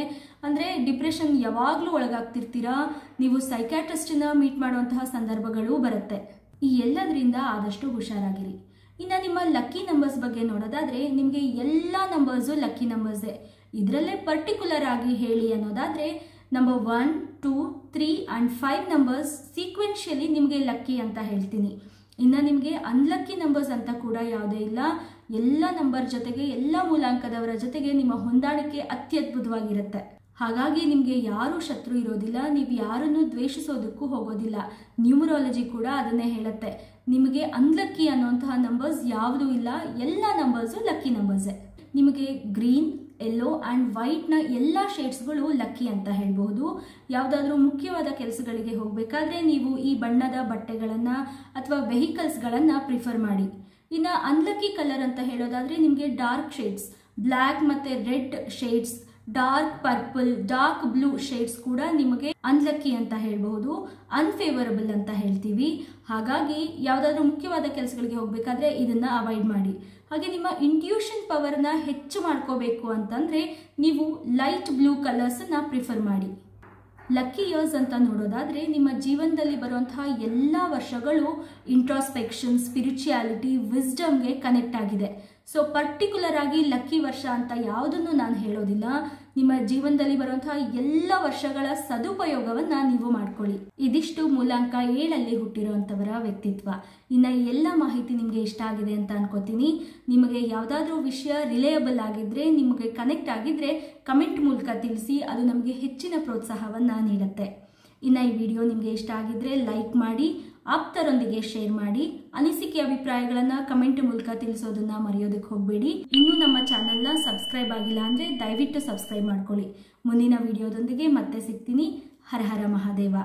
ಅಂದ್ರೆ ಡಿಪ್ರೆಷನ್ ಯಾವಾಗ್ಲೂ ಒಳಗಾಗ್ತಿರ್ತೀರಾ. ನೀವು ಸೈಕ್ಯಾಟ್ರಿಸ್ಟ್ನ ಮೀಟ್ ಮಾಡುವಂತಹ ಸಂದರ್ಭಗಳು ಬರುತ್ತೆ. ಈ ಎಲ್ಲದರಿಂದ ಆದಷ್ಟು ಹುಷಾರಾಗಿರಿ. ಇನ್ನು ನಿಮ್ಮ ಲಕ್ಕಿ ನಂಬರ್ಸ್ ಬಗ್ಗೆ ನೋಡೋದಾದ್ರೆ ನಿಮಗೆ ಎಲ್ಲ ನಂಬರ್ಸು ಲಕ್ಕಿ ನಂಬರ್ಸೇ. ಇದರಲ್ಲೇ ಪರ್ಟಿಕ್ಯುಲರ್ ಆಗಿ ಹೇಳಿ ಅನ್ನೋದಾದ್ರೆ ನಂಬರ್ 1, 2, 3 and 5 ನಂಬರ್ಸ್ ಸೀಕ್ವೆನ್ಷಿಯಲಿ ನಿಮಗೆ ಲಕ್ಕಿ ಅಂತ ಹೇಳ್ತೀನಿ. ಇನ್ನು ನಿಮಗೆ ಅನ್ಲಕ್ಕಿ ನಂಬರ್ಸ್ ಅಂತ ಕೂಡ ಯಾವುದೇ ಇಲ್ಲ. ಎಲ್ಲ ನಂಬರ್ ಜೊತೆಗೆ, ಎಲ್ಲ ಮೂಲಾಂಕದವರ ಜೊತೆಗೆ ನಿಮ್ಮ ಹೊಂದಾಣಿಕೆ ಅತ್ಯದ್ಭುತವಾಗಿರುತ್ತೆ. ಹಾಗಾಗಿ ನಿಮಗೆ ಯಾರೂ ಶತ್ರು ಇರೋದಿಲ್ಲ, ನೀವು ಯಾರನ್ನು ದ್ವೇಷಿಸೋದಕ್ಕೂ ಹೋಗೋದಿಲ್ಲ. ನ್ಯೂಮರಾಲಜಿ ಕೂಡ ಅದನ್ನೇ ಹೇಳುತ್ತೆ. ನಿಮಗೆ ಅನ್ಲಕ್ಕಿ ಅನ್ನುವಂತಹ ನಂಬರ್ಸ್ ಯಾವುದೂ ಇಲ್ಲ, ಎಲ್ಲ ನಂಬರ್ಸು ಲಕ್ಕಿ ನಂಬರ್ಸೇ. ನಿಮಗೆ ಗ್ರೀನ್, ಯೆಲ್ಲೋ ಆ್ಯಂಡ್ ವೈಟ್ನ ಎಲ್ಲ ಶೇಡ್ಸ್ಗಳು ಲಕ್ಕಿ ಅಂತ ಹೇಳ್ಬೋದು. ಯಾವುದಾದ್ರೂ ಮುಖ್ಯವಾದ ಕೆಲಸಗಳಿಗೆ ಹೋಗಬೇಕಾದ್ರೆ ನೀವು ಈ ಬಣ್ಣದ ಬಟ್ಟೆಗಳನ್ನು ಅಥವಾ ವೆಹಿಕಲ್ಸ್ಗಳನ್ನು ಪ್ರಿಫರ್ ಮಾಡಿ. ಇನ್ನು ಅನ್ಲಕ್ಕಿ ಕಲರ್ ಅಂತ ಹೇಳೋದಾದ್ರೆ ನಿಮಗೆ ಡಾರ್ಕ್ ಶೇಡ್ಸ್, ಬ್ಲ್ಯಾಕ್ ಮತ್ತು red shades, dark purple, dark blue shades ಕೂಡ ನಿಮಗೆ ಅನ್ಲಕ್ಕಿ ಅಂತ ಹೇಳ್ಬಹುದು, ಅನ್ಫೇವರಬಲ್ ಅಂತ ಹೇಳ್ತೀವಿ. ಹಾಗಾಗಿ ಯಾವುದಾದ್ರೂ ಮುಖ್ಯವಾದ ಕೆಲಸಗಳಿಗೆ ಹೋಗಬೇಕಾದ್ರೆ ಇದನ್ನ ಅವಾಯ್ಡ್ ಮಾಡಿ. ಹಾಗೆ ನಿಮ್ಮ ಇಂಟ್ಯೂಷನ್ ಪವರ್ನ ಹೆಚ್ಚು ಮಾಡ್ಕೋಬೇಕು ಅಂತಂದ್ರೆ ನೀವು ಲೈಟ್ ಬ್ಲೂ ಕಲರ್ಸನ್ನ ಪ್ರಿಫರ್ ಮಾಡಿ. ಲಕ್ಕಿ ಇಯರ್ಸ್ ಅಂತ ನೋಡೋದಾದ್ರೆ ನಿಮ್ಮ ಜೀವನದಲ್ಲಿ ಬರುವಂತಹ ಎಲ್ಲ ವರ್ಷಗಳು ಇಂಟ್ರಾಸ್ಪೆಕ್ಷನ್, ಸ್ಪಿರಿಚುಯಾಲಿಟಿ, ವಿಸ್ಡಮ್ಗೆ ಕನೆಕ್ಟ್ ಆಗಿದೆ. ಸೊ ಪರ್ಟಿಕ್ಯುಲರ್ ಆಗಿ ಲಕ್ಕಿ ವರ್ಷ ಅಂತ ಯಾವುದನ್ನು ನಾನು ಹೇಳೋದಿಲ್ಲ. ನಿಮ್ಮ ಜೀವನದಲ್ಲಿ ಬರುವಂತಹ ಎಲ್ಲ ವರ್ಷಗಳ ಸದುಪಯೋಗವನ್ನ ನೀವು ಮಾಡ್ಕೊಳ್ಳಿ. ಇದಿಷ್ಟು ಮೂಲಾಂಕ 7ಲ್ಲಿ ಹುಟ್ಟಿರುವಂತವರ ವ್ಯಕ್ತಿತ್ವ. ಇನ್ನ ಎಲ್ಲ ಮಾಹಿತಿ ನಿಮಗೆ ಇಷ್ಟ ಆಗಿದೆ ಅಂತ ಅನ್ಕೋತೀನಿ. ನಿಮಗೆ ಯಾವುದಾದ್ರೂ ವಿಷಯ ರಿಲೇಯಬಲ್ ಆಗಿದ್ರೆ, ನಿಮಗೆ ಕನೆಕ್ಟ್ ಆಗಿದ್ರೆ ಕಮೆಂಟ್ ಮೂಲಕ ತಿಳಿಸಿ. ಅದು ನಮಗೆ ಹೆಚ್ಚಿನ ಪ್ರೋತ್ಸಾಹವನ್ನ ನೀಡುತ್ತೆ. ಇನ್ನು ಈ ವಿಡಿಯೋ ನಿಮಗೆ ಇಷ್ಟ ಆಗಿದ್ರೆ ಲೈಕ್ ಮಾಡಿ, ಆಪ್ತರೊಂದಿಗೆ ಶೇರ್ ಮಾಡಿ. ಅನಿಸಿಕೆ ಅಭಿಪ್ರಾಯಗಳನ್ನ ಕಮೆಂಟ್ ಮೂಲಕ ತಿಳಿಸೋದನ್ನ ಮರೆಯೋದಕ್ಕೆ ಹೋಗಬೇಡಿ. ಇನ್ನೂ ನಮ್ಮ ಚಾನೆಲ್ನ ಸಬ್ಸ್ಕ್ರೈಬ್ ಆಗಿಲ್ಲ ಅಂದ್ರೆ ದಯವಿಟ್ಟು ಸಬ್ಸ್ಕ್ರೈಬ್ ಮಾಡ್ಕೊಳ್ಳಿ. ಮುಂದಿನ ವಿಡಿಯೋದೊಂದಿಗೆ ಮತ್ತೆ ಸಿಗ್ತೀನಿ. ಹರ ಹರ ಮಹಾದೇವ.